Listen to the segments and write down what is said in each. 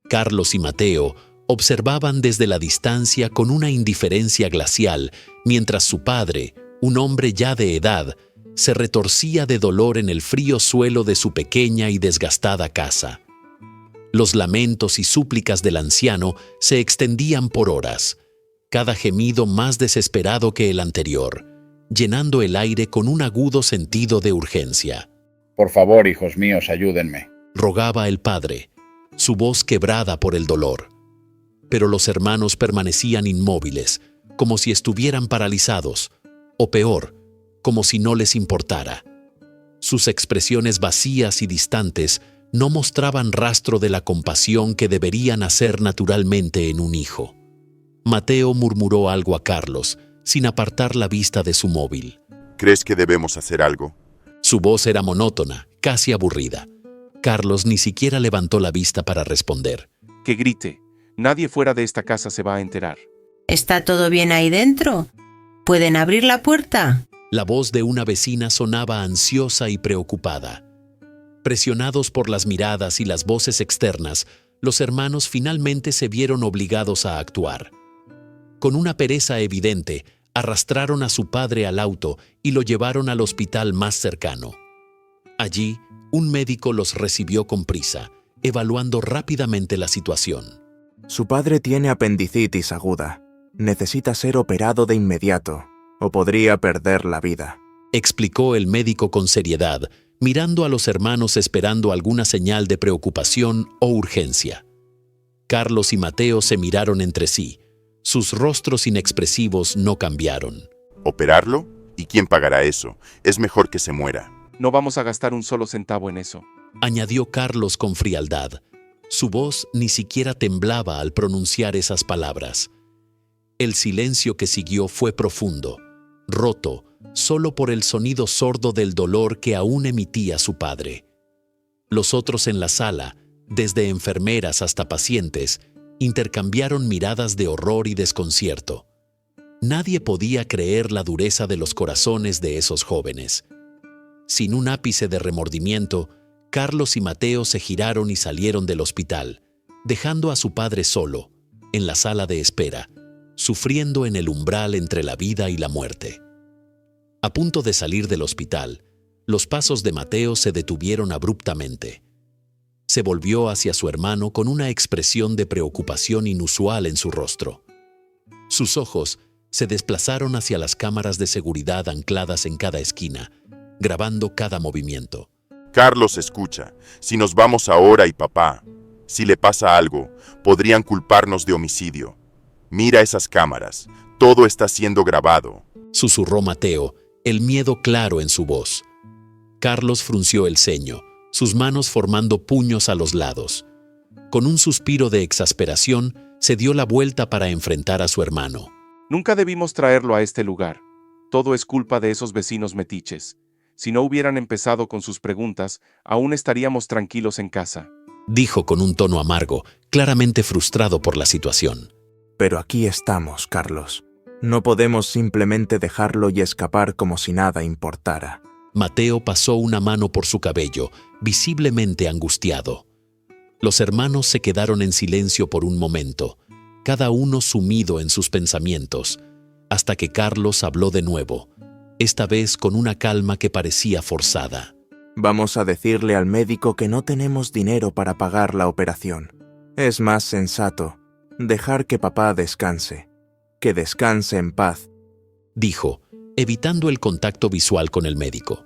Carlos y Mateo observaban desde la distancia con una indiferencia glacial, mientras su padre, un hombre ya de edad, se retorcía de dolor en el frío suelo de su pequeña y desgastada casa. Los lamentos y súplicas del anciano se extendían por horas, cada gemido más desesperado que el anterior, llenando el aire con un agudo sentido de urgencia. «Por favor, hijos míos, ayúdenme», rogaba el padre, su voz quebrada por el dolor. Pero los hermanos permanecían inmóviles, como si estuvieran paralizados, o peor, como si no les importara. Sus expresiones vacías y distantes no mostraban rastro de la compasión que deberían hacer naturalmente en un hijo. Mateo murmuró algo a Carlos, sin apartar la vista de su móvil. ¿Crees que debemos hacer algo? Su voz era monótona, casi aburrida. Carlos ni siquiera levantó la vista para responder. Que grite. Nadie fuera de esta casa se va a enterar. ¿Está todo bien ahí dentro? ¿Pueden abrir la puerta? La voz de una vecina sonaba ansiosa y preocupada. Presionados por las miradas y las voces externas, los hermanos finalmente se vieron obligados a actuar. Con una pereza evidente, arrastraron a su padre al auto y lo llevaron al hospital más cercano. Allí, un médico los recibió con prisa, evaluando rápidamente la situación. Su padre tiene apendicitis aguda. Necesita ser operado de inmediato, o podría perder la vida, explicó el médico con seriedad, mirando a los hermanos esperando alguna señal de preocupación o urgencia. Carlos y Mateo se miraron entre sí. Sus rostros inexpresivos no cambiaron. ¿Operarlo? ¿Y quién pagará eso? Es mejor que se muera. No vamos a gastar un solo centavo en eso, añadió Carlos con frialdad. Su voz ni siquiera temblaba al pronunciar esas palabras. El silencio que siguió fue profundo, roto, solo por el sonido sordo del dolor que aún emitía su padre. Los otros en la sala, desde enfermeras hasta pacientes, intercambiaron miradas de horror y desconcierto. Nadie podía creer la dureza de los corazones de esos jóvenes. Sin un ápice de remordimiento, Carlos y Mateo se giraron y salieron del hospital, dejando a su padre solo, en la sala de espera, sufriendo en el umbral entre la vida y la muerte. A punto de salir del hospital, los pasos de Mateo se detuvieron abruptamente. Se volvió hacia su hermano con una expresión de preocupación inusual en su rostro. Sus ojos se desplazaron hacia las cámaras de seguridad ancladas en cada esquina, grabando cada movimiento. Carlos, escucha. Si nos vamos ahora y papá, si le pasa algo, podrían culparnos de homicidio. Mira esas cámaras. Todo está siendo grabado, susurró Mateo, el miedo claro en su voz. Carlos frunció el ceño, sus manos formando puños a los lados. Con un suspiro de exasperación, se dio la vuelta para enfrentar a su hermano. Nunca debimos traerlo a este lugar. Todo es culpa de esos vecinos metiches. Si no hubieran empezado con sus preguntas, aún estaríamos tranquilos en casa, dijo con un tono amargo, claramente frustrado por la situación. Pero aquí estamos, Carlos. No podemos simplemente dejarlo y escapar como si nada importara. Mateo pasó una mano por su cabello, visiblemente angustiado. Los hermanos se quedaron en silencio por un momento, cada uno sumido en sus pensamientos, hasta que Carlos habló de nuevo, esta vez con una calma que parecía forzada. Vamos a decirle al médico que no tenemos dinero para pagar la operación. Es más sensato dejar que papá descanse, que descanse en paz, dijo, evitando el contacto visual con el médico.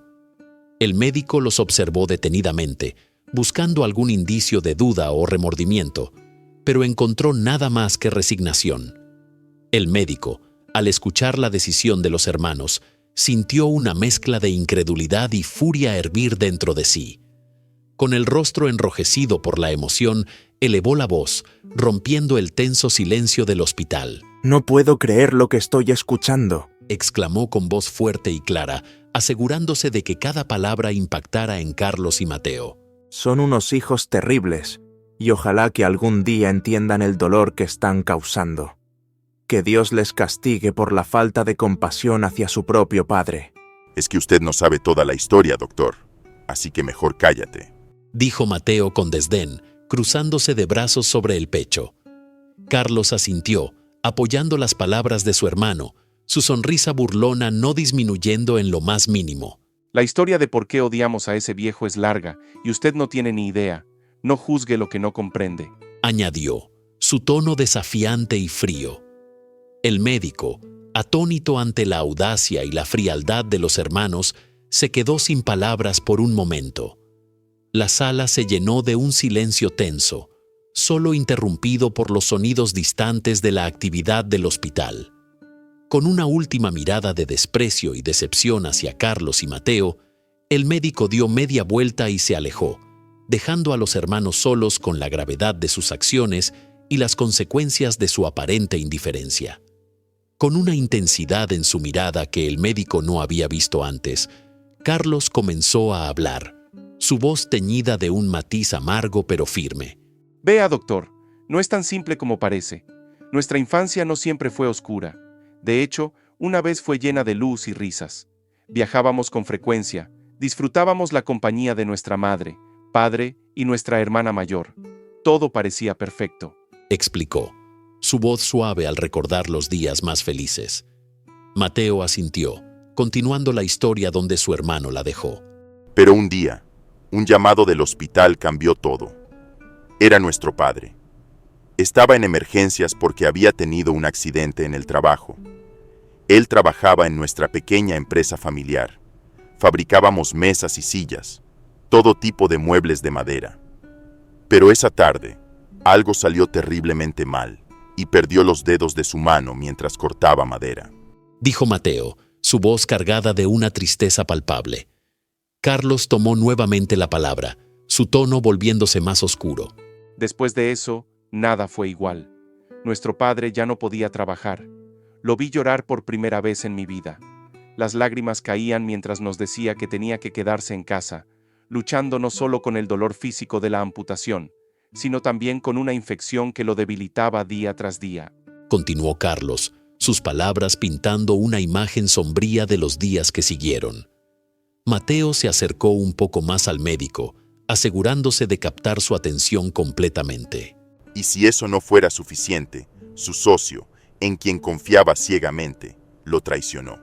El médico los observó detenidamente, buscando algún indicio de duda o remordimiento, pero encontró nada más que resignación. El médico, al escuchar la decisión de los hermanos, sintió una mezcla de incredulidad y furia hervir dentro de sí. Con el rostro enrojecido por la emoción, elevó la voz, rompiendo el tenso silencio del hospital. «No puedo creer lo que estoy escuchando», exclamó con voz fuerte y clara, asegurándose de que cada palabra impactara en Carlos y Mateo. «Son unos hijos terribles, y ojalá que algún día entiendan el dolor que están causando. Que Dios les castigue por la falta de compasión hacia su propio padre». Es que usted no sabe toda la historia, doctor. Así que mejor cállate, dijo Mateo con desdén, cruzándose de brazos sobre el pecho. Carlos asintió, apoyando las palabras de su hermano, su sonrisa burlona no disminuyendo en lo más mínimo. La historia de por qué odiamos a ese viejo es larga, y usted no tiene ni idea. No juzgue lo que no comprende, Añadió, su tono desafiante y frío. El médico, atónito ante la audacia y la frialdad de los hermanos, se quedó sin palabras por un momento. La sala se llenó de un silencio tenso, solo interrumpido por los sonidos distantes de la actividad del hospital. Con una última mirada de desprecio y decepción hacia Carlos y Mateo, el médico dio media vuelta y se alejó, dejando a los hermanos solos con la gravedad de sus acciones y las consecuencias de su aparente indiferencia. Con una intensidad en su mirada que el médico no había visto antes, Carlos comenzó a hablar, su voz teñida de un matiz amargo pero firme. Vea, doctor, no es tan simple como parece. Nuestra infancia no siempre fue oscura. De hecho, una vez fue llena de luz y risas. Viajábamos con frecuencia, disfrutábamos la compañía de nuestra madre, padre y nuestra hermana mayor. Todo parecía perfecto, Explicó, su voz suave al recordar los días más felices. Mateo asintió, continuando la historia donde su hermano la dejó. Pero un día, un llamado del hospital cambió todo. Era nuestro padre. Estaba en emergencias porque había tenido un accidente en el trabajo. Él trabajaba en nuestra pequeña empresa familiar. Fabricábamos mesas y sillas, todo tipo de muebles de madera. Pero esa tarde, algo salió terriblemente mal y perdió los dedos de su mano mientras cortaba madera. Dijo Mateo, su voz cargada de una tristeza palpable. Carlos tomó nuevamente la palabra, su tono volviéndose más oscuro. Después de eso, nada fue igual. Nuestro padre ya no podía trabajar. Lo vi llorar por primera vez en mi vida. Las lágrimas caían mientras nos decía que tenía que quedarse en casa, luchando no solo con el dolor físico de la amputación, sino también con una infección que lo debilitaba día tras día. Continuó Carlos, sus palabras pintando una imagen sombría de los días que siguieron. Mateo se acercó un poco más al médico, asegurándose de captar su atención completamente. Y si eso no fuera suficiente, su socio, en quien confiaba ciegamente, lo traicionó.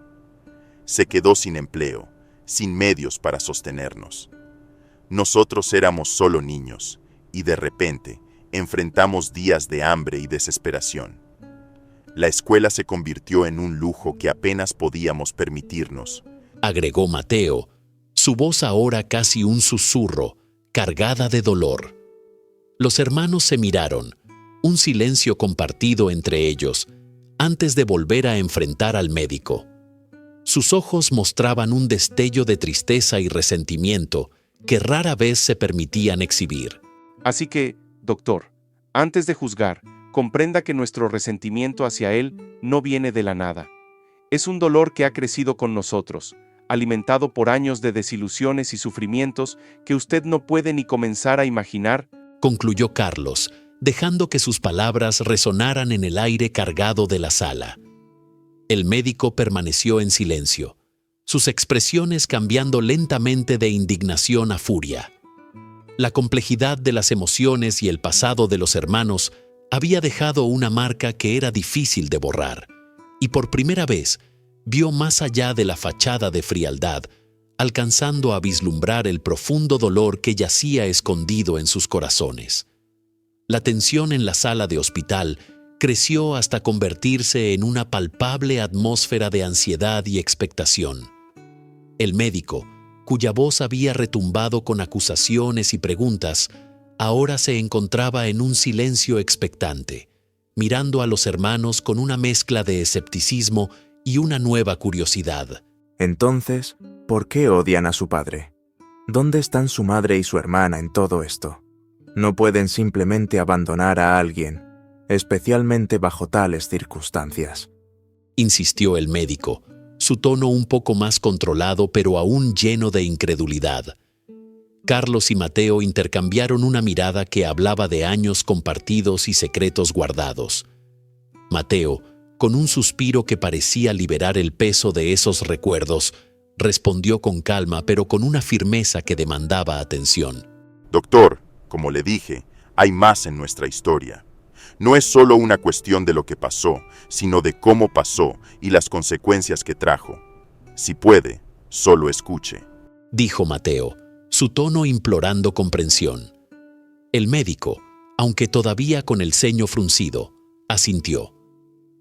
Se quedó sin empleo, sin medios para sostenernos. Nosotros éramos solo niños, y de repente enfrentamos días de hambre y desesperación. La escuela se convirtió en un lujo que apenas podíamos permitirnos, Agregó Mateo, su voz ahora casi un susurro, cargada de dolor. Los hermanos se miraron, un silencio compartido entre ellos, antes de volver a enfrentar al médico. Sus ojos mostraban un destello de tristeza y resentimiento que rara vez se permitían exhibir. Así que, doctor, antes de juzgar, comprenda que nuestro resentimiento hacia él no viene de la nada. Es un dolor que ha crecido con nosotros, alimentado por años de desilusiones y sufrimientos que usted no puede ni comenzar a imaginar, Concluyó Carlos, dejando que sus palabras resonaran en el aire cargado de la sala. El médico permaneció en silencio, sus expresiones cambiando lentamente de indignación a furia. La complejidad de las emociones y el pasado de los hermanos había dejado una marca que era difícil de borrar, y por primera vez vio más allá de la fachada de frialdad, alcanzando a vislumbrar el profundo dolor que yacía escondido en sus corazones. La tensión en la sala de hospital creció hasta convertirse en una palpable atmósfera de ansiedad y expectación. El médico, cuya voz había retumbado con acusaciones y preguntas, ahora se encontraba en un silencio expectante, mirando a los hermanos con una mezcla de escepticismo y una nueva curiosidad. Entonces, ¿por qué odian a su padre? ¿Dónde están su madre y su hermana en todo esto? No pueden simplemente abandonar a alguien, especialmente bajo tales circunstancias. Insistió el médico, su tono un poco más controlado pero aún lleno de incredulidad. Carlos y Mateo intercambiaron una mirada que hablaba de años compartidos y secretos guardados. Mateo, con un suspiro que parecía liberar el peso de esos recuerdos, respondió con calma pero con una firmeza que demandaba atención. Doctor, como le dije, Hay más en nuestra historia. No es solo una cuestión de lo que pasó, sino de cómo pasó y las consecuencias que trajo. Si puede, solo escuche, dijo Mateo, su tono implorando comprensión. El médico, aunque todavía con el ceño fruncido, asintió.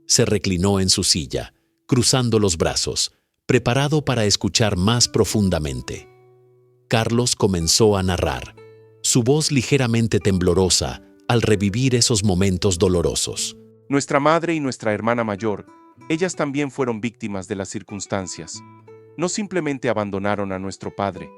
Se reclinó en su silla, cruzando los brazos, preparado para escuchar más profundamente. Carlos comenzó a narrar, su voz ligeramente temblorosa al revivir esos momentos dolorosos. Nuestra madre y nuestra hermana mayor, ellas también fueron víctimas de las circunstancias. No simplemente abandonaron a nuestro padre.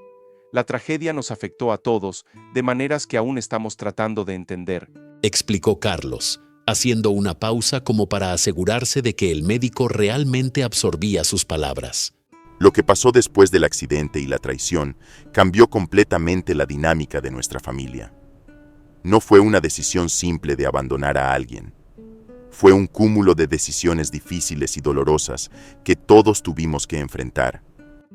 La tragedia nos afectó a todos de maneras que aún estamos tratando de entender, explicó Carlos, haciendo una pausa como para asegurarse de que el médico realmente absorbía sus palabras. Lo que pasó después del accidente y la traición cambió completamente la dinámica de nuestra familia. No fue una decisión simple de abandonar a alguien. Fue un cúmulo de decisiones difíciles y dolorosas que todos tuvimos que enfrentar,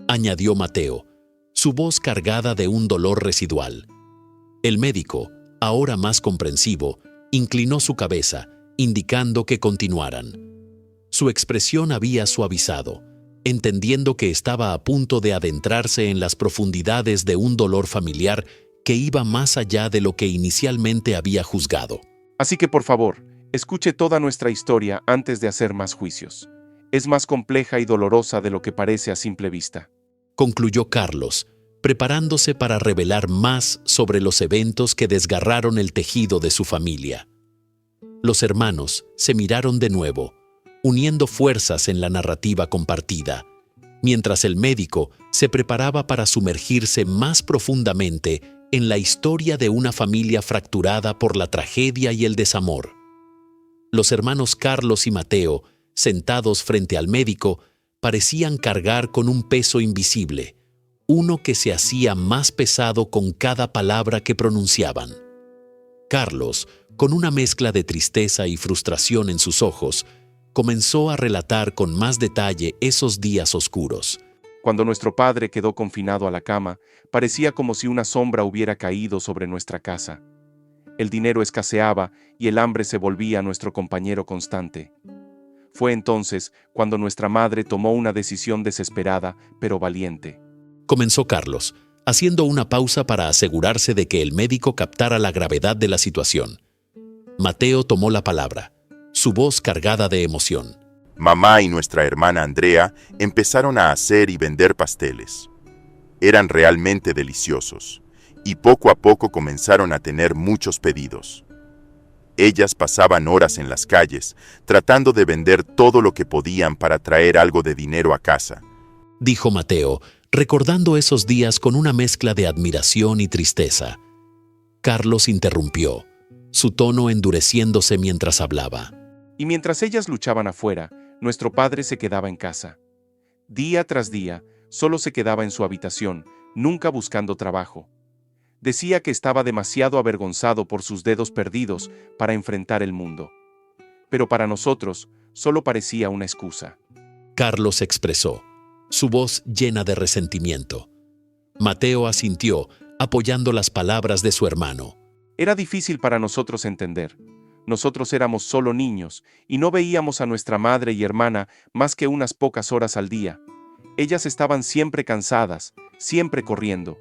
añadió Mateo, su voz cargada de un dolor residual. El médico, ahora más comprensivo, inclinó su cabeza, indicando que continuaran. Su expresión había suavizado, entendiendo que estaba a punto de adentrarse en las profundidades de un dolor familiar que iba más allá de lo que inicialmente había juzgado. Así que por favor, escuche toda nuestra historia antes de hacer más juicios. Es más compleja y dolorosa de lo que parece a simple vista, concluyó Carlos, preparándose para revelar más sobre los eventos que desgarraron el tejido de su familia. Los hermanos se miraron de nuevo, uniendo fuerzas en la narrativa compartida, mientras el médico se preparaba para sumergirse más profundamente en la historia de una familia fracturada por la tragedia y el desamor. Los hermanos Carlos y Mateo, sentados frente al médico, parecían cargar con un peso invisible, uno que se hacía más pesado con cada palabra que pronunciaban. Carlos, con una mezcla de tristeza y frustración en sus ojos, comenzó a relatar con más detalle esos días oscuros. Cuando nuestro padre quedó confinado a la cama, parecía como si una sombra hubiera caído sobre nuestra casa. El dinero escaseaba y el hambre se volvía nuestro compañero constante. Fue entonces cuando nuestra madre tomó una decisión desesperada, pero valiente. Comenzó Carlos, haciendo una pausa para asegurarse de que el médico captara la gravedad de la situación. Mateo tomó la palabra, su voz cargada de emoción. Mamá y nuestra hermana Andrea empezaron a hacer y vender pasteles. Eran realmente deliciosos, y poco a poco comenzaron a tener muchos pedidos. Ellas pasaban horas en las calles, tratando de vender todo lo que podían para traer algo de dinero a casa, dijo Mateo, recordando esos días con una mezcla de admiración y tristeza. Carlos interrumpió, su tono endureciéndose mientras hablaba. Y mientras ellas luchaban afuera, nuestro padre se quedaba en casa. Día tras día, solo se quedaba en su habitación, nunca buscando trabajo. Decía que estaba demasiado avergonzado por sus dedos perdidos para enfrentar el mundo. Pero para nosotros, solo parecía una excusa. Carlos expresó, su voz llena de resentimiento. Mateo asintió, apoyando las palabras de su hermano. Era difícil para nosotros entender. Nosotros éramos solo niños y no veíamos a nuestra madre y hermana más que unas pocas horas al día. Ellas estaban siempre cansadas, siempre corriendo.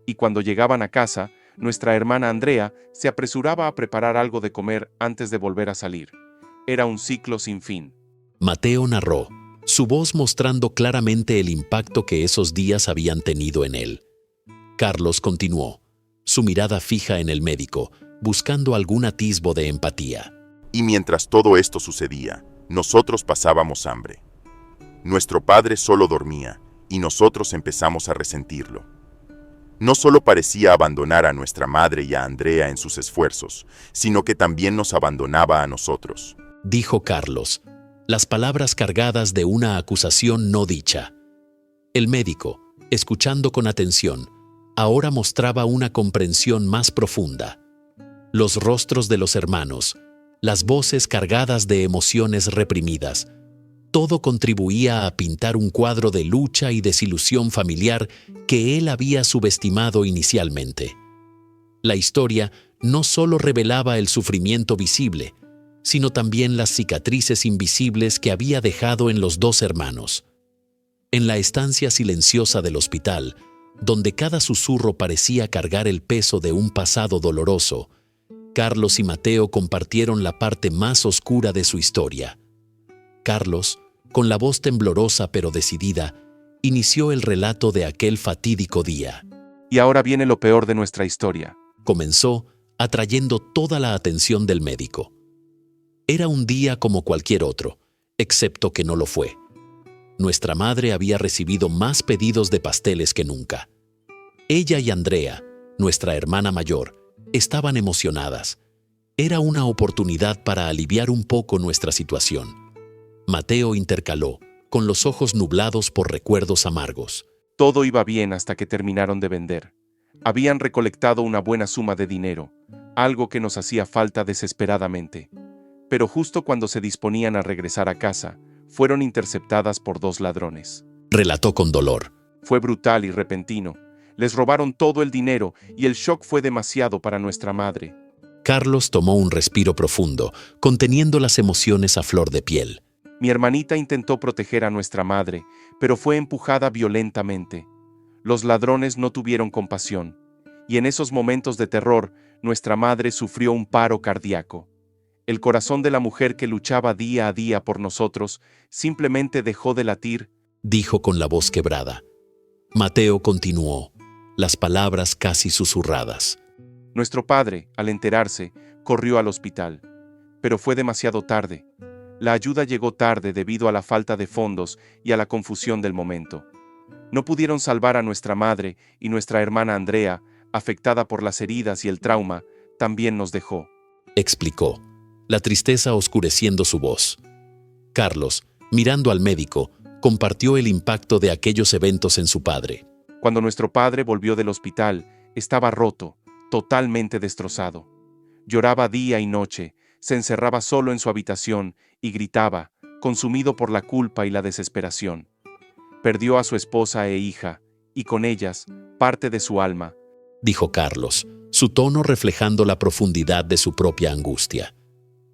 Y cuando llegaban a casa, nuestra hermana Andrea se apresuraba a preparar algo de comer antes de volver a salir. Era un ciclo sin fin. Mateo narró, su voz mostrando claramente el impacto que esos días habían tenido en él. Carlos continuó, su mirada fija en el médico, buscando algún atisbo de empatía. Y mientras todo esto sucedía, nosotros pasábamos hambre. Nuestro padre solo dormía, y nosotros empezamos a resentirlo. No solo parecía abandonar a nuestra madre y a Andrea en sus esfuerzos, sino que también nos abandonaba a nosotros, dijo Carlos, las palabras cargadas de una acusación no dicha. El médico, escuchando con atención, ahora mostraba una comprensión más profunda. Los rostros de los hermanos, las voces cargadas de emociones reprimidas, todo contribuía a pintar un cuadro de lucha y desilusión familiar que él había subestimado inicialmente. La historia no solo revelaba el sufrimiento visible, sino también las cicatrices invisibles que había dejado en los dos hermanos. En la estancia silenciosa del hospital, donde cada susurro parecía cargar el peso de un pasado doloroso, Carlos y Mateo compartieron la parte más oscura de su historia. Carlos, con la voz temblorosa pero decidida, inició el relato de aquel fatídico día. Y ahora viene lo peor de nuestra historia. Comenzó, atrayendo toda la atención del médico. Era un día como cualquier otro, excepto que no lo fue. Nuestra madre había recibido más pedidos de pasteles que nunca. Ella y Andrea, nuestra hermana mayor, estaban emocionadas. Era una oportunidad para aliviar un poco nuestra situación. Mateo intercaló, con los ojos nublados por recuerdos amargos. Todo iba bien hasta que terminaron de vender. Habían recolectado una buena suma de dinero, algo que nos hacía falta desesperadamente. Pero justo cuando se disponían a regresar a casa, fueron interceptadas por 2 ladrones. Relató con dolor. Fue brutal y repentino. Les robaron todo el dinero y el shock fue demasiado para nuestra madre. Carlos tomó un respiro profundo, conteniendo las emociones a flor de piel. Mi hermanita intentó proteger a nuestra madre, pero fue empujada violentamente. Los ladrones no tuvieron compasión, y en esos momentos de terror, nuestra madre sufrió un paro cardíaco. El corazón de la mujer que luchaba día a día por nosotros simplemente dejó de latir, dijo con la voz quebrada. Mateo continuó, las palabras casi susurradas. Nuestro padre, al enterarse, corrió al hospital. Pero fue demasiado tarde. La ayuda llegó tarde debido a la falta de fondos y a la confusión del momento. No pudieron salvar a nuestra madre y nuestra hermana Andrea, afectada por las heridas y el trauma, también nos dejó. Explicó, la tristeza oscureciendo su voz. Carlos, mirando al médico, compartió el impacto de aquellos eventos en su padre. Cuando nuestro padre volvió del hospital, estaba roto, totalmente destrozado. Lloraba día y noche, se encerraba solo en su habitación y gritaba, consumido por la culpa y la desesperación. Perdió a su esposa e hija, y con ellas, parte de su alma, dijo Carlos, su tono reflejando la profundidad de su propia angustia.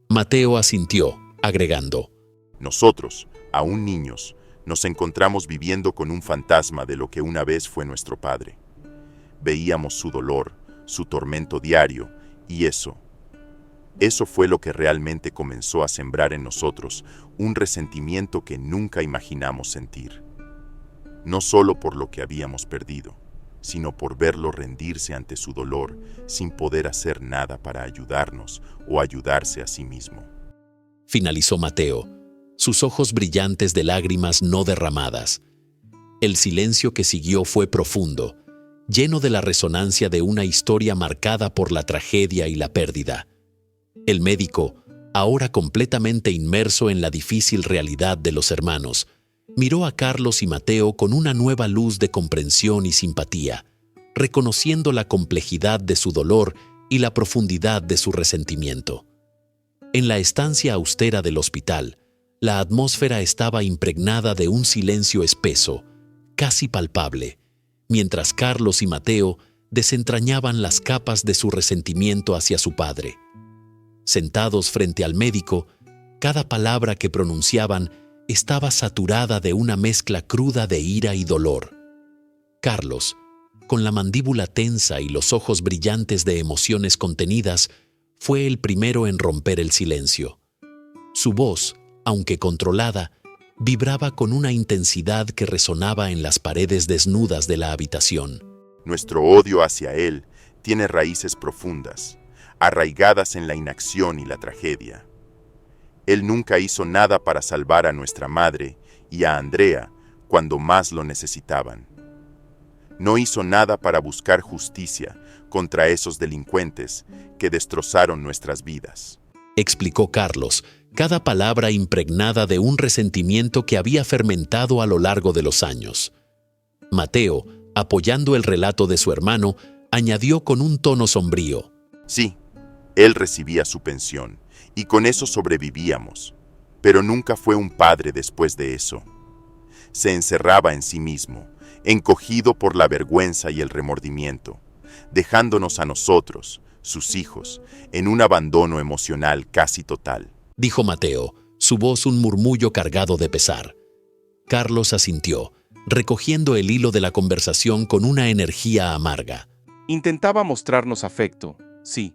Mateo asintió, agregando, nosotros, aún niños, nos encontramos viviendo con un fantasma de lo que una vez fue nuestro padre. Veíamos su dolor, su tormento diario, y eso fue lo que realmente comenzó a sembrar en nosotros un resentimiento que nunca imaginamos sentir. No solo por lo que habíamos perdido, sino por verlo rendirse ante su dolor sin poder hacer nada para ayudarnos o ayudarse a sí mismo. Finalizó Mateo, sus ojos brillantes de lágrimas no derramadas. El silencio que siguió fue profundo, lleno de la resonancia de una historia marcada por la tragedia y la pérdida. El médico, ahora completamente inmerso en la difícil realidad de los hermanos, miró a Carlos y Mateo con una nueva luz de comprensión y simpatía, reconociendo la complejidad de su dolor y la profundidad de su resentimiento. En la estancia austera del hospital, la atmósfera estaba impregnada de un silencio espeso, casi palpable, mientras Carlos y Mateo desentrañaban las capas de su resentimiento hacia su padre. Sentados frente al médico, cada palabra que pronunciaban estaba saturada de una mezcla cruda de ira y dolor. Carlos, con la mandíbula tensa y los ojos brillantes de emociones contenidas, fue el primero en romper el silencio. Su voz, aunque controlada, vibraba con una intensidad que resonaba en las paredes desnudas de la habitación. Nuestro odio hacia él tiene raíces profundas, arraigadas en la inacción y la tragedia. Él nunca hizo nada para salvar a nuestra madre y a Andrea cuando más lo necesitaban. No hizo nada para buscar justicia contra esos delincuentes que destrozaron nuestras vidas. Explicó Carlos, cada palabra impregnada de un resentimiento que había fermentado a lo largo de los años. Mateo, apoyando el relato de su hermano, añadió con un tono sombrío: Sí, él recibía su pensión, y con eso sobrevivíamos, pero nunca fue un padre después de eso. Se encerraba en sí mismo, encogido por la vergüenza y el remordimiento, dejándonos a nosotros, sus hijos, en un abandono emocional casi total. Dijo Mateo, su voz un murmullo cargado de pesar. Carlos asintió, recogiendo el hilo de la conversación con una energía amarga. Intentaba mostrarnos afecto, sí,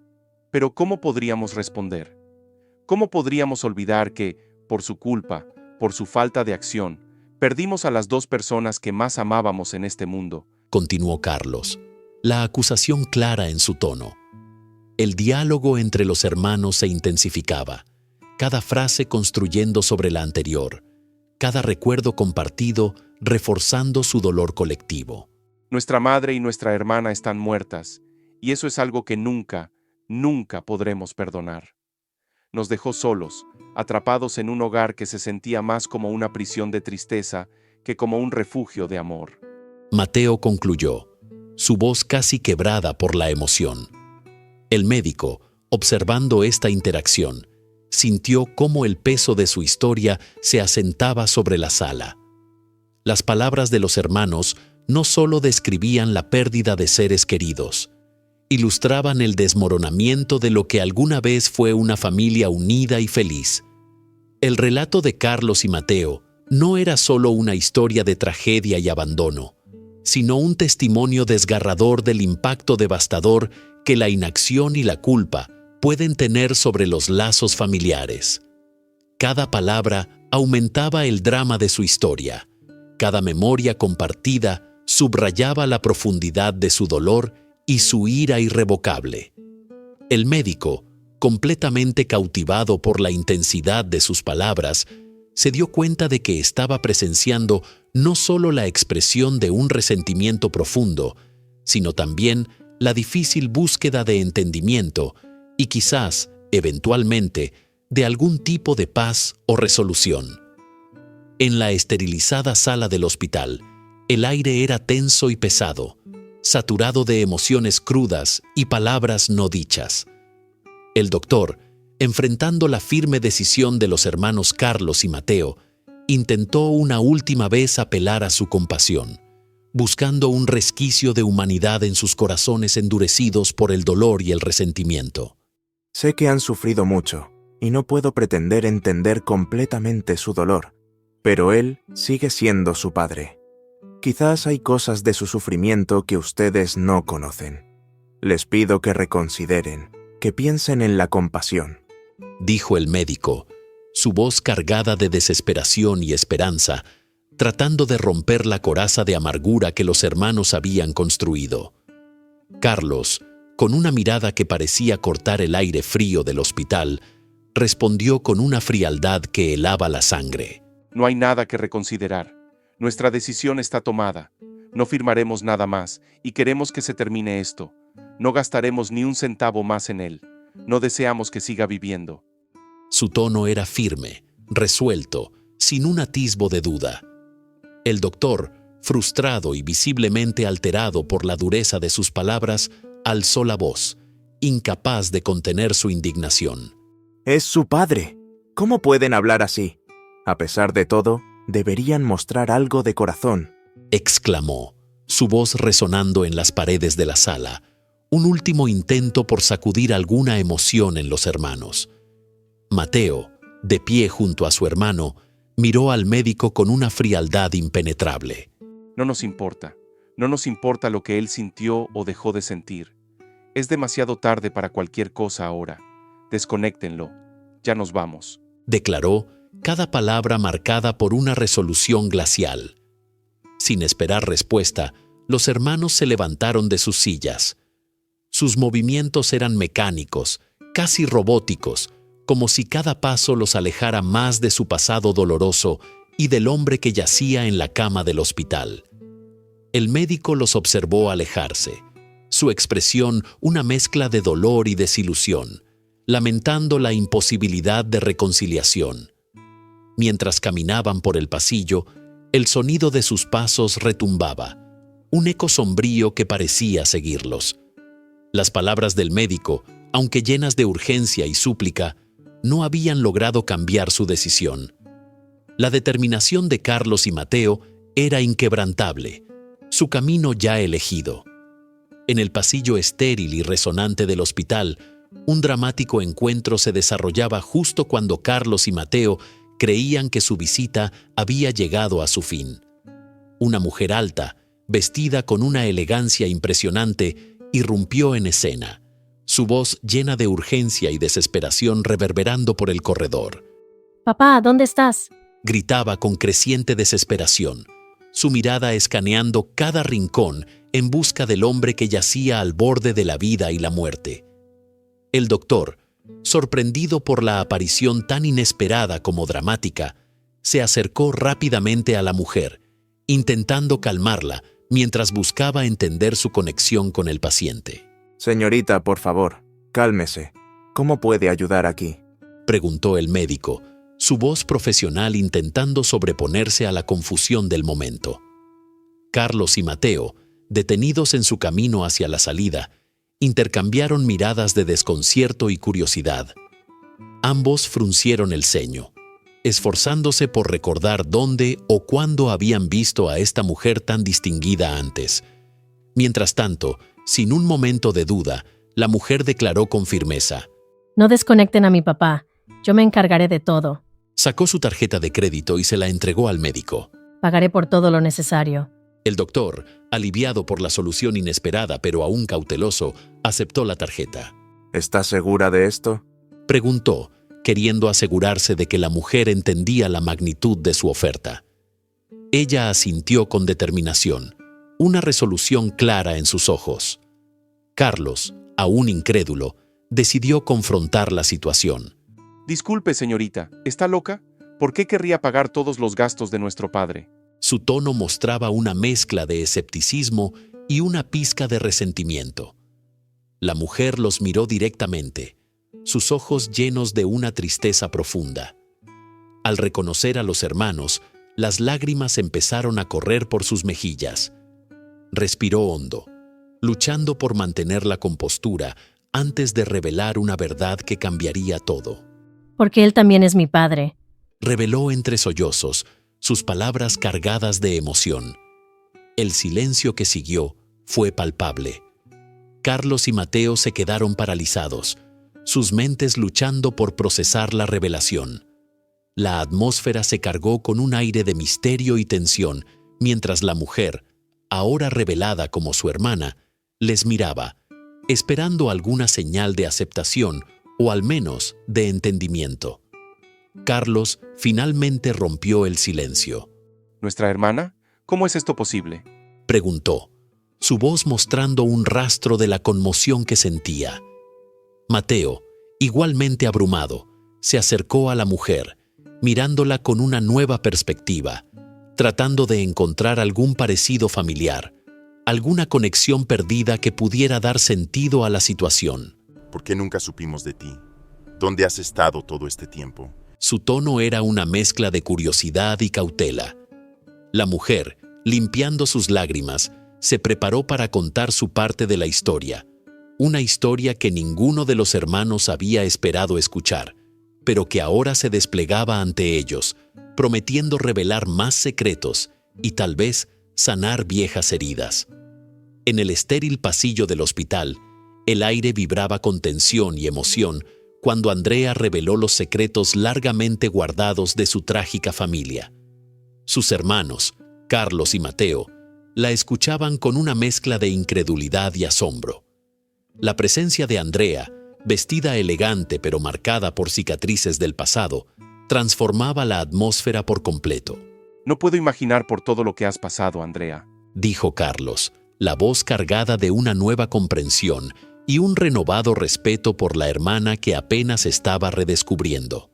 pero ¿cómo podríamos responder? ¿Cómo podríamos olvidar que, por su culpa, por su falta de acción, perdimos a las dos personas que más amábamos en este mundo? Continuó Carlos, la acusación clara en su tono. El diálogo entre los hermanos se intensificaba, cada frase construyendo sobre la anterior, cada recuerdo compartido reforzando su dolor colectivo. Nuestra madre y nuestra hermana están muertas, y eso es algo que nunca, nunca podremos perdonar. Nos dejó solos, atrapados en un hogar que se sentía más como una prisión de tristeza que como un refugio de amor. Mateo concluyó, su voz casi quebrada por la emoción. El médico, observando esta interacción, sintió cómo el peso de su historia se asentaba sobre la sala. Las palabras de los hermanos no solo describían la pérdida de seres queridos, ilustraban el desmoronamiento de lo que alguna vez fue una familia unida y feliz. El relato de Carlos y Mateo no era solo una historia de tragedia y abandono, sino un testimonio desgarrador del impacto devastador que la inacción y la culpa pueden tener sobre los lazos familiares. Cada palabra aumentaba el drama de su historia. Cada memoria compartida subrayaba la profundidad de su dolor y su ira irrevocable. El médico, completamente cautivado por la intensidad de sus palabras, se dio cuenta de que estaba presenciando no solo la expresión de un resentimiento profundo, sino también la difícil búsqueda de entendimiento y quizás, eventualmente, de algún tipo de paz o resolución. En la esterilizada sala del hospital, el aire era tenso y pesado, saturado de emociones crudas y palabras no dichas. El doctor, enfrentando la firme decisión de los hermanos Carlos y Mateo, intentó una última vez apelar a su compasión, buscando un resquicio de humanidad en sus corazones endurecidos por el dolor y el resentimiento. Sé que han sufrido mucho, y no puedo pretender entender completamente su dolor, pero él sigue siendo su padre. Quizás hay cosas de su sufrimiento que ustedes no conocen. Les pido que reconsideren, que piensen en la compasión. Dijo el médico, su voz cargada de desesperación y esperanza, tratando de romper la coraza de amargura que los hermanos habían construido. Carlos, con una mirada que parecía cortar el aire frío del hospital, respondió con una frialdad que helaba la sangre. No hay nada que reconsiderar. Nuestra decisión está tomada. No firmaremos nada más y queremos que se termine esto. No gastaremos ni un centavo más en él. No deseamos que siga viviendo. Su tono era firme, resuelto, sin un atisbo de duda. El doctor, frustrado y visiblemente alterado por la dureza de sus palabras, alzó la voz, incapaz de contener su indignación. Es su padre. ¿Cómo pueden hablar así? A pesar de todo, deberían mostrar algo de corazón, exclamó, su voz resonando en las paredes de la sala, un último intento por sacudir alguna emoción en los hermanos. Mateo, de pie junto a su hermano, miró al médico con una frialdad impenetrable. No nos importa lo que él sintió o dejó de sentir. Es demasiado tarde para cualquier cosa ahora. Desconéctenlo, ya nos vamos. Declaró, cada palabra marcada por una resolución glacial. Sin esperar respuesta, los hermanos se levantaron de sus sillas. Sus movimientos eran mecánicos, casi robóticos, como si cada paso los alejara más de su pasado doloroso y del hombre que yacía en la cama del hospital. El médico los observó alejarse, su expresión una mezcla de dolor y desilusión, lamentando la imposibilidad de reconciliación. Mientras caminaban por el pasillo, el sonido de sus pasos retumbaba, un eco sombrío que parecía seguirlos. Las palabras del médico, aunque llenas de urgencia y súplica, no habían logrado cambiar su decisión. La determinación de Carlos y Mateo era inquebrantable, su camino ya elegido. En el pasillo estéril y resonante del hospital, un dramático encuentro se desarrollaba justo cuando Carlos y Mateo creían que su visita había llegado a su fin. Una mujer alta, vestida con una elegancia impresionante, irrumpió en escena, su voz llena de urgencia y desesperación reverberando por el corredor. Papá, ¿dónde estás? Gritaba con creciente desesperación, su mirada escaneando cada rincón en busca del hombre que yacía al borde de la vida y la muerte. El doctor, sorprendido por la aparición tan inesperada como dramática, se acercó rápidamente a la mujer, intentando calmarla mientras buscaba entender su conexión con el paciente. Señorita, por favor, cálmese. ¿Cómo puede ayudar aquí? Preguntó el médico, su voz profesional intentando sobreponerse a la confusión del momento. Carlos y Mateo, detenidos en su camino hacia la salida, intercambiaron miradas de desconcierto y curiosidad. Ambos fruncieron el ceño, esforzándose por recordar dónde o cuándo habían visto a esta mujer tan distinguida antes. Mientras tanto, sin un momento de duda, la mujer declaró con firmeza: No desconecten a mi papá. Yo me encargaré de todo. Sacó su tarjeta de crédito y se la entregó al médico. Pagaré por todo lo necesario. El doctor, aliviado por la solución inesperada pero aún cauteloso, aceptó la tarjeta. ¿Está segura de esto? Preguntó, queriendo asegurarse de que la mujer entendía la magnitud de su oferta. Ella asintió con determinación, una resolución clara en sus ojos. Carlos, aún incrédulo, decidió confrontar la situación. Disculpe, señorita, ¿está loca? ¿Por qué querría pagar todos los gastos de nuestro padre? Su tono mostraba una mezcla de escepticismo y una pizca de resentimiento. La mujer los miró directamente, sus ojos llenos de una tristeza profunda. Al reconocer a los hermanos, las lágrimas empezaron a correr por sus mejillas. Respiró hondo, luchando por mantener la compostura antes de revelar una verdad que cambiaría todo. Porque él también es mi padre. Reveló entre sollozos, sus palabras cargadas de emoción. El silencio que siguió fue palpable. Carlos y Mateo se quedaron paralizados, sus mentes luchando por procesar la revelación. La atmósfera se cargó con un aire de misterio y tensión, mientras la mujer, ahora revelada como su hermana, les miraba, esperando alguna señal de aceptación o al menos de entendimiento. Carlos finalmente rompió el silencio. ¿Nuestra hermana? ¿Cómo es esto posible? Preguntó, su voz mostrando un rastro de la conmoción que sentía. Mateo, igualmente abrumado, se acercó a la mujer, mirándola con una nueva perspectiva, tratando de encontrar algún parecido familiar, alguna conexión perdida que pudiera dar sentido a la situación. ¿Por qué nunca supimos de ti? ¿Dónde has estado todo este tiempo? Su tono era una mezcla de curiosidad y cautela. La mujer, limpiando sus lágrimas, se preparó para contar su parte de la historia, una historia que ninguno de los hermanos había esperado escuchar, pero que ahora se desplegaba ante ellos, prometiendo revelar más secretos y tal vez sanar viejas heridas. En el estéril pasillo del hospital, el aire vibraba con tensión y emoción cuando Andrea reveló los secretos largamente guardados de su trágica familia. Sus hermanos, Carlos y Mateo, la escuchaban con una mezcla de incredulidad y asombro. La presencia de Andrea, vestida elegante pero marcada por cicatrices del pasado, transformaba la atmósfera por completo. No puedo imaginar por todo lo que has pasado, Andrea. Dijo Carlos, la voz cargada de una nueva comprensión y un renovado respeto por la hermana que apenas estaba redescubriendo.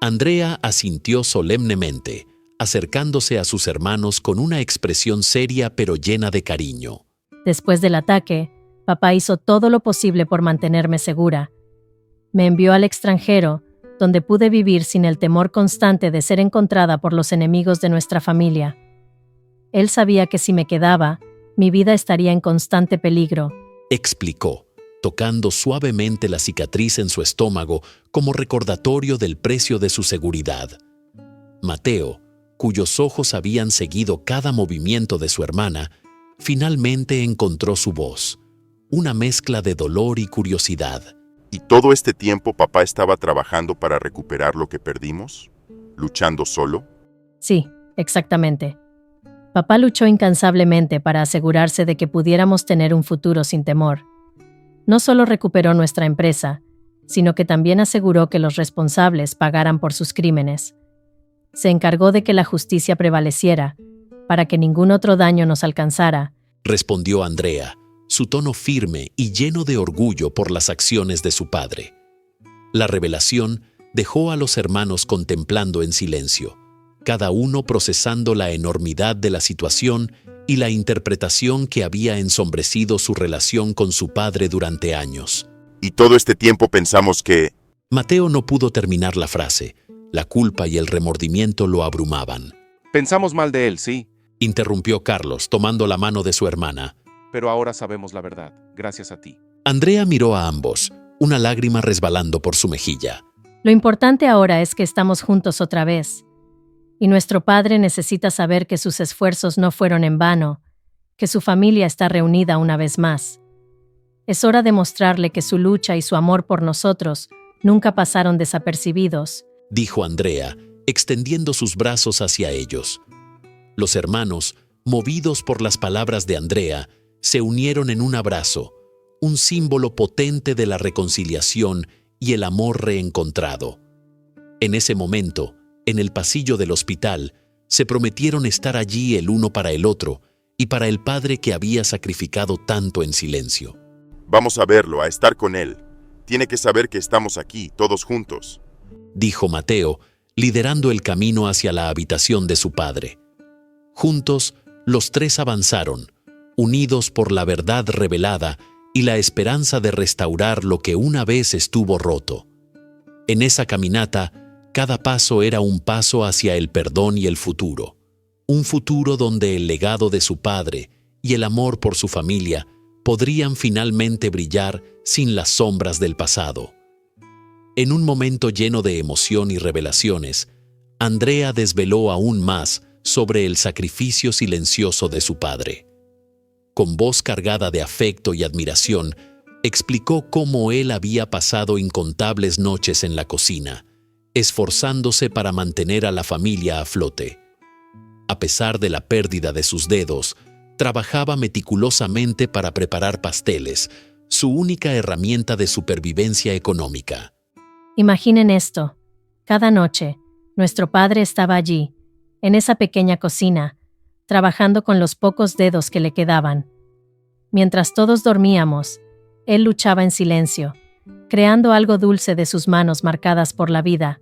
Andrea asintió solemnemente, acercándose a sus hermanos con una expresión seria pero llena de cariño. Después del ataque, papá hizo todo lo posible por mantenerme segura. Me envió al extranjero, donde pude vivir sin el temor constante de ser encontrada por los enemigos de nuestra familia. Él sabía que si me quedaba, mi vida estaría en constante peligro. Explicó, tocando suavemente la cicatriz en su estómago como recordatorio del precio de su seguridad. Mateo, cuyos ojos habían seguido cada movimiento de su hermana, finalmente encontró su voz, una mezcla de dolor y curiosidad. ¿Y todo este tiempo papá estaba trabajando para recuperar lo que perdimos? ¿Luchando solo? Sí, exactamente. Papá luchó incansablemente para asegurarse de que pudiéramos tener un futuro sin temor. No solo recuperó nuestra empresa, sino que también aseguró que los responsables pagaran por sus crímenes. Se encargó de que la justicia prevaleciera, para que ningún otro daño nos alcanzara, Respondió Andrea, su tono firme y lleno de orgullo por las acciones de su padre. La revelación dejó a los hermanos contemplando en silencio, cada uno procesando la enormidad de la situación y la interpretación que había ensombrecido su relación con su padre durante años. Y todo este tiempo pensamos que... Mateo no pudo terminar la frase. La culpa y el remordimiento lo abrumaban. Pensamos mal de él, sí, Interrumpió Carlos, tomando la mano de su hermana. pero ahora sabemos la verdad, gracias a ti. Andrea miró a ambos, una lágrima resbalando por su mejilla. Lo importante ahora es que estamos juntos otra vez. Y nuestro padre necesita saber que sus esfuerzos no fueron en vano, que su familia está reunida una vez más. Es hora de mostrarle que su lucha y su amor por nosotros nunca pasaron desapercibidos, Dijo Andrea, extendiendo sus brazos hacia ellos. Los hermanos, movidos por las palabras de Andrea, se unieron en un abrazo, un símbolo potente de la reconciliación y el amor reencontrado. En ese momento, en el pasillo del hospital, se prometieron estar allí el uno para el otro y para el padre que había sacrificado tanto en silencio. Vamos a verlo, a estar con él. Tiene que saber que estamos aquí, todos juntos. Dijo Mateo, liderando el camino hacia la habitación de su padre. Juntos, los tres avanzaron, unidos por la verdad revelada y la esperanza de restaurar lo que una vez estuvo roto. En esa caminata, cada paso era un paso hacia el perdón y el futuro. Un futuro donde el legado de su padre y el amor por su familia podrían finalmente brillar sin las sombras del pasado. En un momento lleno de emoción y revelaciones, Andrea desveló aún más sobre el sacrificio silencioso de su padre. Con voz cargada de afecto y admiración, explicó cómo él había pasado incontables noches en la cocina, esforzándose para mantener a la familia a flote. A pesar de la pérdida de sus dedos, trabajaba meticulosamente para preparar pasteles, su única herramienta de supervivencia económica. Imaginen esto. Cada noche, nuestro padre estaba allí, en esa pequeña cocina, trabajando con los pocos dedos que le quedaban. Mientras todos dormíamos, él luchaba en silencio, creando algo dulce de sus manos marcadas por la vida,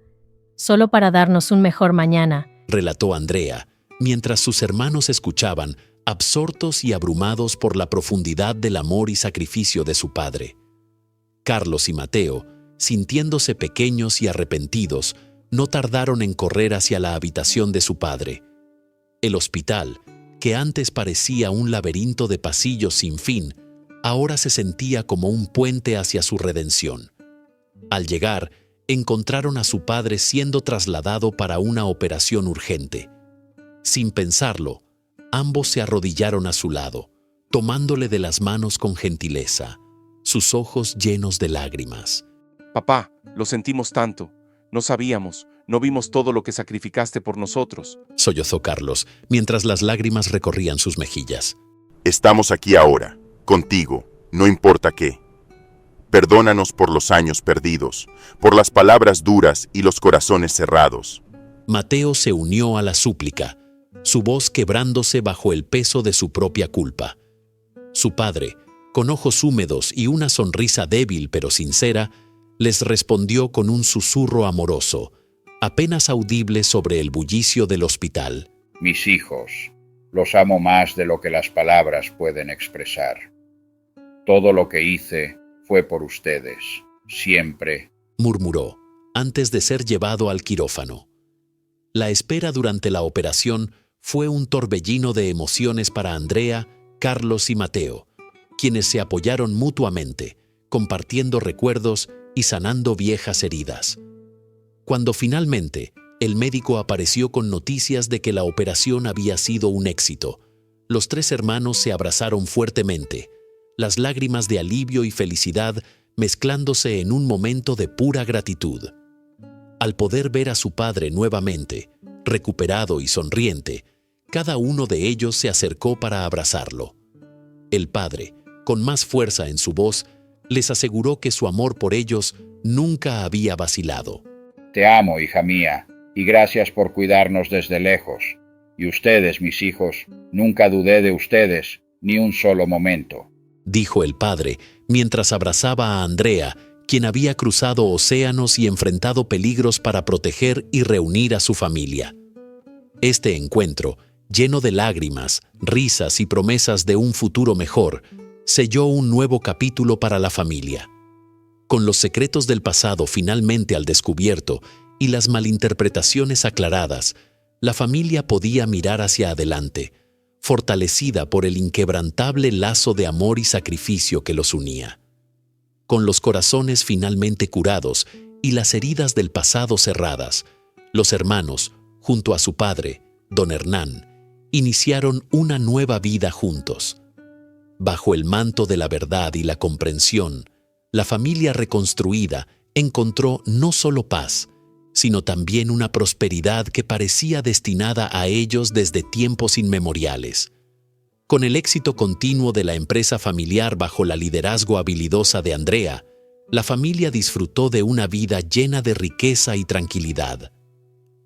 solo para darnos un mejor mañana, Relató Andrea, mientras sus hermanos escuchaban, absortos y abrumados por la profundidad del amor y sacrificio de su padre. Carlos y Mateo, sintiéndose pequeños y arrepentidos, no tardaron en correr hacia la habitación de su padre. El hospital, que antes parecía un laberinto de pasillos sin fin, ahora se sentía como un puente hacia su redención. Al llegar, encontraron a su padre siendo trasladado para una operación urgente. Sin pensarlo, ambos se arrodillaron a su lado, tomándole de las manos con gentileza, sus ojos llenos de lágrimas. Papá, lo sentimos tanto. No sabíamos, no vimos todo lo que sacrificaste por nosotros. Sollozó Carlos, mientras las lágrimas recorrían sus mejillas. Estamos aquí ahora, contigo, no importa qué. Perdónanos por los años perdidos, por las palabras duras y los corazones cerrados. Mateo se unió a la súplica, su voz quebrándose bajo el peso de su propia culpa. Su padre, con ojos húmedos y una sonrisa débil pero sincera, les respondió con un susurro amoroso, apenas audible sobre el bullicio del hospital. Mis hijos, los amo más de lo que las palabras pueden expresar. Todo lo que hice fue por ustedes, siempre, Murmuró, antes de ser llevado al quirófano. La espera durante la operación fue un torbellino de emociones para Andrea, Carlos y Mateo, quienes se apoyaron mutuamente, compartiendo recuerdos y sanando viejas heridas. Cuando finalmente el médico apareció con noticias de que la operación había sido un éxito, los tres hermanos se abrazaron fuertemente, las lágrimas de alivio y felicidad mezclándose en un momento de pura gratitud. Al poder ver a su padre nuevamente, recuperado y sonriente, cada uno de ellos se acercó para abrazarlo. El padre, con más fuerza en su voz, les aseguró que su amor por ellos nunca había vacilado. Te amo, hija mía, y gracias por cuidarnos desde lejos. Y ustedes, mis hijos, nunca dudé de ustedes ni un solo momento, dijo el padre mientras abrazaba a Andrea, quien había cruzado océanos y enfrentado peligros para proteger y reunir a su familia. Este encuentro, lleno de lágrimas, risas y promesas de un futuro mejor, selló un nuevo capítulo para la familia. Con los secretos del pasado finalmente al descubierto y las malinterpretaciones aclaradas, la familia podía mirar hacia adelante, fortalecida por el inquebrantable lazo de amor y sacrificio que los unía. Con los corazones finalmente curados y las heridas del pasado cerradas, los hermanos, junto a su padre, don Hernán, iniciaron una nueva vida juntos. Bajo el manto de la verdad y la comprensión, la familia reconstruida encontró no solo paz, sino también una prosperidad que parecía destinada a ellos desde tiempos inmemoriales. Con el éxito continuo de la empresa familiar bajo la liderazgo habilidosa de Andrea, la familia disfrutó de una vida llena de riqueza y tranquilidad.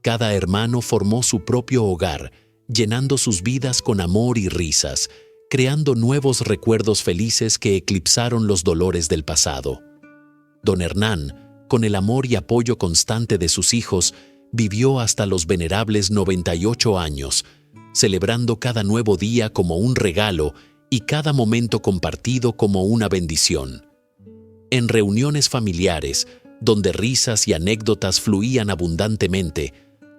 Cada hermano formó su propio hogar, llenando sus vidas con amor y risas, creando nuevos recuerdos felices que eclipsaron los dolores del pasado. Don Hernán, con el amor y apoyo constante de sus hijos, vivió hasta los venerables 98 años, celebrando cada nuevo día como un regalo y cada momento compartido como una bendición. En reuniones familiares, donde risas y anécdotas fluían abundantemente,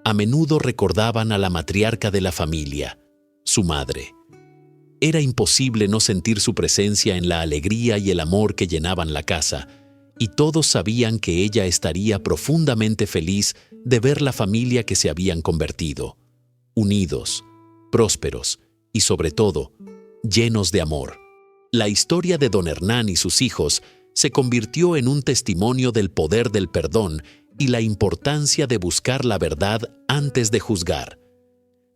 a menudo recordaban a la matriarca de la familia, su madre. Era imposible no sentir su presencia en la alegría y el amor que llenaban la casa, y todos sabían que ella estaría profundamente feliz de ver la familia que se habían convertido, unidos, prósperos y, sobre todo, llenos de amor. La historia de don Hernán y sus hijos se convirtió en un testimonio del poder del perdón y la importancia de buscar la verdad antes de juzgar.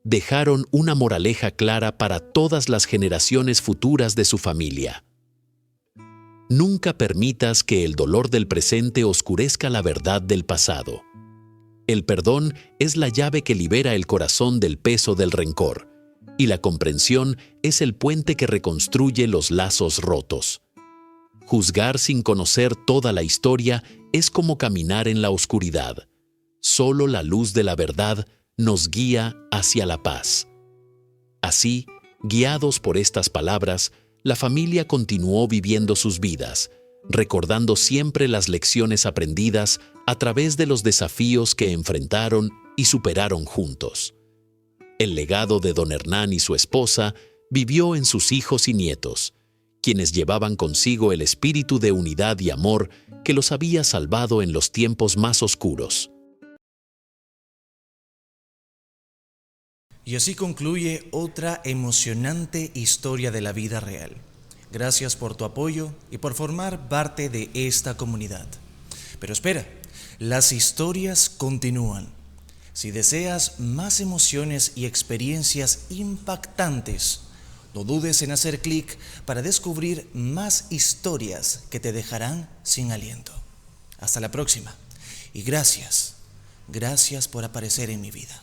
Dejaron una moraleja clara para todas las generaciones futuras de su familia. Nunca permitas que el dolor del presente oscurezca la verdad del pasado. El perdón es la llave que libera el corazón del peso del rencor, y la comprensión es el puente que reconstruye los lazos rotos. Juzgar sin conocer toda la historia es como caminar en la oscuridad. Solo la luz de la verdad nos guía hacia la paz. Así, guiados por estas palabras, la familia continuó viviendo sus vidas, recordando siempre las lecciones aprendidas a través de los desafíos que enfrentaron y superaron juntos. El legado de don Hernán y su esposa vivió en sus hijos y nietos, quienes llevaban consigo el espíritu de unidad y amor que los había salvado en los tiempos más oscuros. Y así concluye otra emocionante historia de la vida real. Gracias por tu apoyo y por formar parte de esta comunidad. Pero espera, las historias continúan. Si deseas más emociones y experiencias impactantes, no dudes en hacer clic para descubrir más historias que te dejarán sin aliento. Hasta la próxima y gracias por aparecer en mi vida.